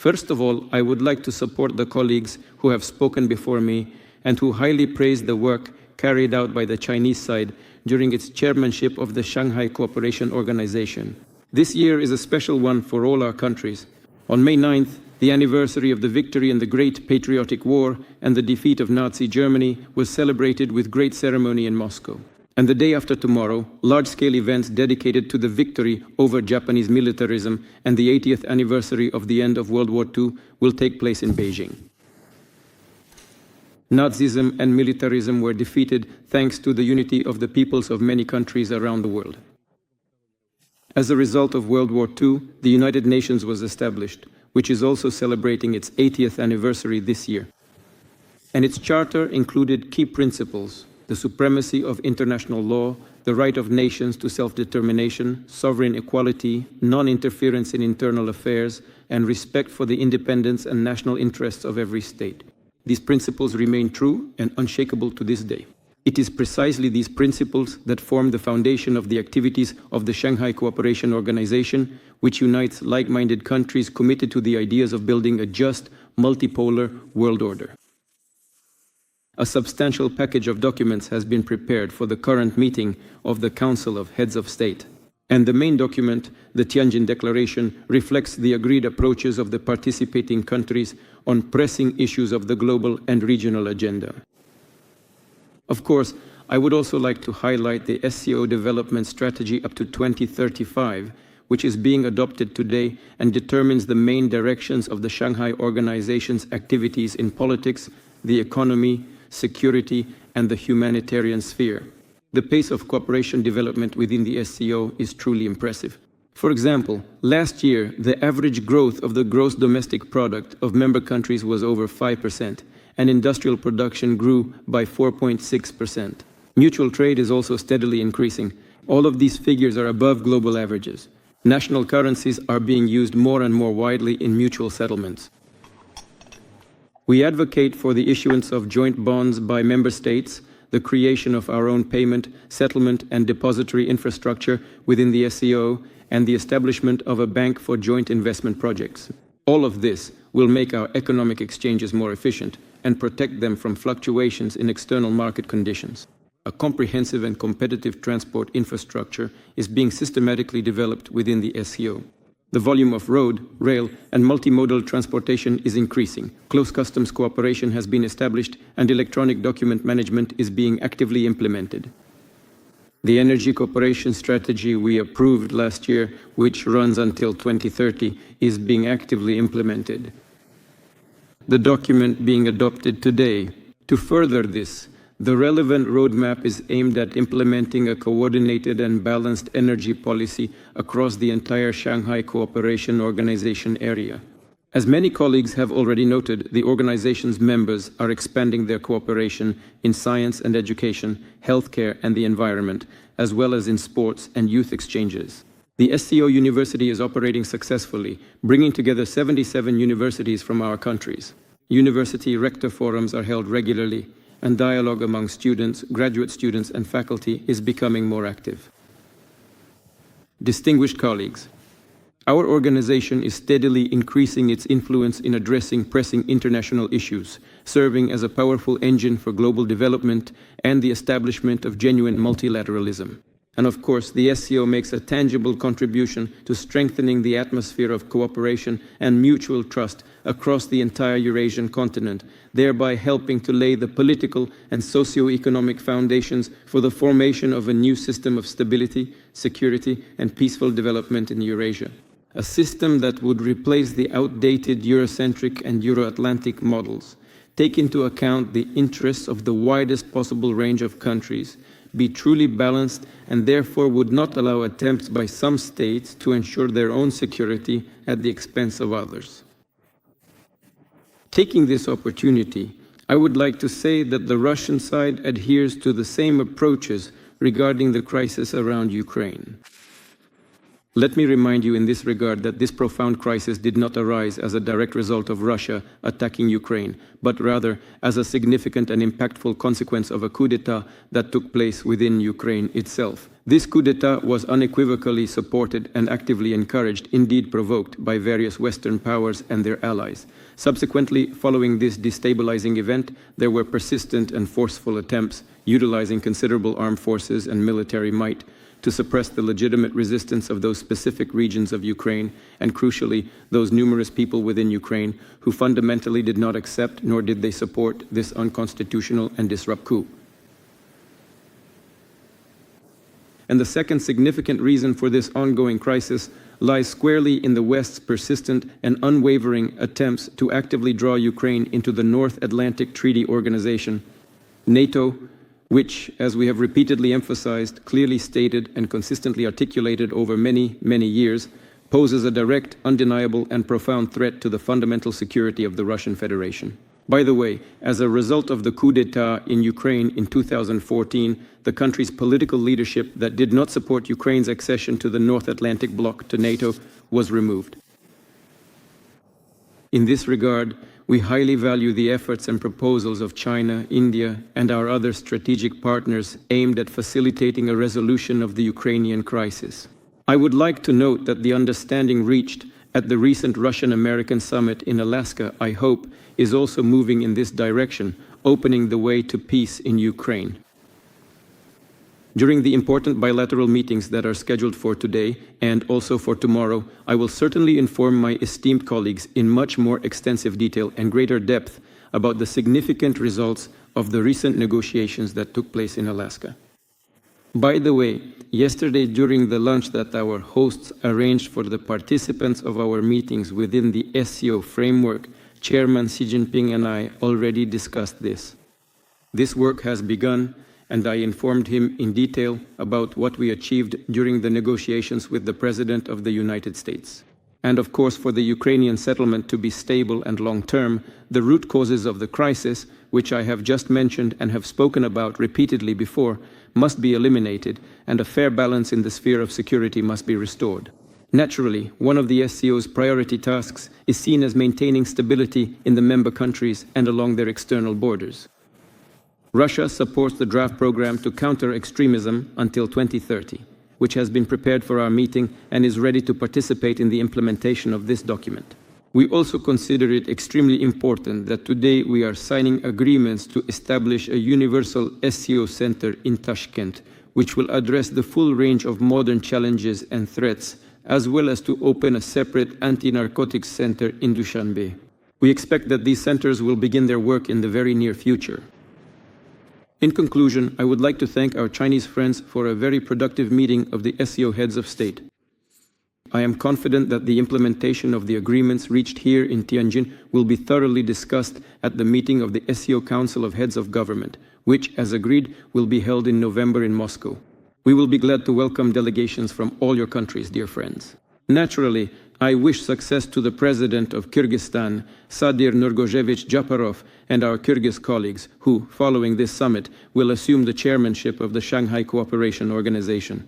First of all, I would like to support the colleagues who have spoken before me and who highly praised the work carried out by the Chinese side during its chairmanship of the Shanghai Cooperation Organization. This year is a special one for all our countries. On May 9th, the anniversary of the victory in the Great Patriotic War and the defeat of Nazi Germany was celebrated with great ceremony in Moscow. And the day after tomorrow, large-scale events dedicated to the victory over Japanese militarism and the 80th anniversary of the end of World War II will take place in Beijing. Nazism and militarism were defeated thanks to the unity of the peoples of many countries around the world. As a result of World War II, the United Nations was established, which is also celebrating its 80th anniversary this year. And its charter included key principles: the supremacy of international law, the right of nations to self-determination, sovereign equality, non-interference in internal affairs, and respect for the independence and national interests of every state. These principles remain true and unshakable to this day. It is precisely these principles that form the foundation of the activities of the Shanghai Cooperation Organization, which unites like-minded countries committed to the ideas of building a just, multipolar world order. A substantial package of documents has been prepared for the current meeting of the Council of Heads of State. And the main document, the Tianjin Declaration, reflects the agreed approaches of the participating countries on pressing issues of the global and regional agenda. Of course, I would also like to highlight the SCO development strategy up to 2035, which is being adopted today and determines the main directions of the Shanghai Organization's activities in politics, the economy, security, and the humanitarian sphere. The pace of cooperation development within the SCO is truly impressive. For example, last year, the average growth of the gross domestic product of member countries was over 5%, and industrial production grew by 4.6%. Mutual trade is also steadily increasing. All of these figures are above global averages. National currencies are being used more and more widely in mutual settlements. We advocate for the issuance of joint bonds by member states, the creation of our own payment, settlement, and depository infrastructure within the SCO, and the establishment of a bank for joint investment projects. All of this will make our economic exchanges more efficient and protect them from fluctuations in external market conditions. A comprehensive and competitive transport infrastructure is being systematically developed within the SCO. The volume of road, rail, and multimodal transportation is increasing. Close customs cooperation has been established, and electronic document management is being actively implemented. The energy cooperation strategy we approved last year, which runs until 2030, is being actively implemented. The document being adopted today. To further this, the relevant roadmap is aimed at implementing a coordinated and balanced energy policy across the entire Shanghai Cooperation Organization area. As many colleagues have already noted, the organization's members are expanding their cooperation in science and education, healthcare and the environment, as well as in sports and youth exchanges. The SCO University is operating successfully, bringing together 77 universities from our countries. University rector forums are held regularly, and dialogue among students, graduate students, and faculty is becoming more active. Distinguished colleagues, our organization is steadily increasing its influence in addressing pressing international issues, serving as a powerful engine for global development and the establishment of genuine multilateralism. And of course, the SCO makes a tangible contribution to strengthening the atmosphere of cooperation and mutual trust across the entire Eurasian continent, thereby helping to lay the political and socio-economic foundations for the formation of a new system of stability, security, and peaceful development in Eurasia. A system that would replace the outdated Euro-centric and Euro-Atlantic models, take into account the interests of the widest possible range of countries, be truly balanced, and therefore would not allow attempts by some states to ensure their own security at the expense of others. Taking this opportunity, I would like to say that the Russian side adheres to the same approaches regarding the crisis around Ukraine. Let me remind you in this regard that this profound crisis did not arise as a direct result of Russia attacking Ukraine, but rather as a significant and impactful consequence of a coup d'etat that took place within Ukraine itself. This coup d'etat was unequivocally supported and actively encouraged, indeed provoked, by various Western powers and their allies. Subsequently, following this destabilizing event, there were persistent and forceful attempts, utilizing considerable armed forces and military might, to suppress the legitimate resistance of those specific regions of Ukraine, and crucially, those numerous people within Ukraine who fundamentally did not accept nor did they support this unconstitutional and disrupt coup. And the second significant reason for this ongoing crisis lies squarely in the West's persistent and unwavering attempts to actively draw Ukraine into the North Atlantic Treaty Organization, NATO, which, as we have repeatedly emphasized, clearly stated and consistently articulated over many, many years, poses a direct, undeniable, and profound threat to the fundamental security of the Russian Federation. By the way, as a result of the coup d'etat in Ukraine in 2014, the country's political leadership that did not support Ukraine's accession to the North Atlantic Bloc, to NATO, was removed. In this regard, we highly value the efforts and proposals of China, India, and our other strategic partners aimed at facilitating a resolution of the Ukrainian crisis. I would like to note that the understanding reached at the recent Russian-American summit in Alaska, I hope, is also moving in this direction, opening the way to peace in Ukraine. During the important bilateral meetings that are scheduled for today and also for tomorrow, I will certainly inform my esteemed colleagues in much more extensive detail and greater depth about the significant results of the recent negotiations that took place in Alaska. By the way, yesterday during the lunch that our hosts arranged for the participants of our meetings within the SCO framework, Chairman Xi Jinping and I already discussed this. This work has begun, and I informed him in detail about what we achieved during the negotiations with the President of the United States. And of course, for the Ukrainian settlement to be stable and long-term, the root causes of the crisis, which I have just mentioned and have spoken about repeatedly before, must be eliminated, and a fair balance in the sphere of security must be restored. Naturally, one of the SCO's priority tasks is seen as maintaining stability in the member countries and along their external borders. Russia supports the draft program to counter extremism until 2030, which has been prepared for our meeting and is ready to participate in the implementation of this document. We also consider it extremely important that today we are signing agreements to establish a universal SCO center in Tashkent, which will address the full range of modern challenges and threats, as well as to open a separate anti-narcotics center in Dushanbe. We expect that these centers will begin their work in the very near future. In conclusion, I would like to thank our Chinese friends for a very productive meeting of the SCO heads of state. I am confident that the implementation of the agreements reached here in Tianjin will be thoroughly discussed at the meeting of the SCO Council of Heads of Government, which, as agreed, will be held in November in Moscow. We will be glad to welcome delegations from all your countries, dear friends. Naturally, I wish success to the President of Kyrgyzstan, Sadir Nurgozhevich Japarov, and our Kyrgyz colleagues who, following this summit, will assume the chairmanship of the Shanghai Cooperation Organization.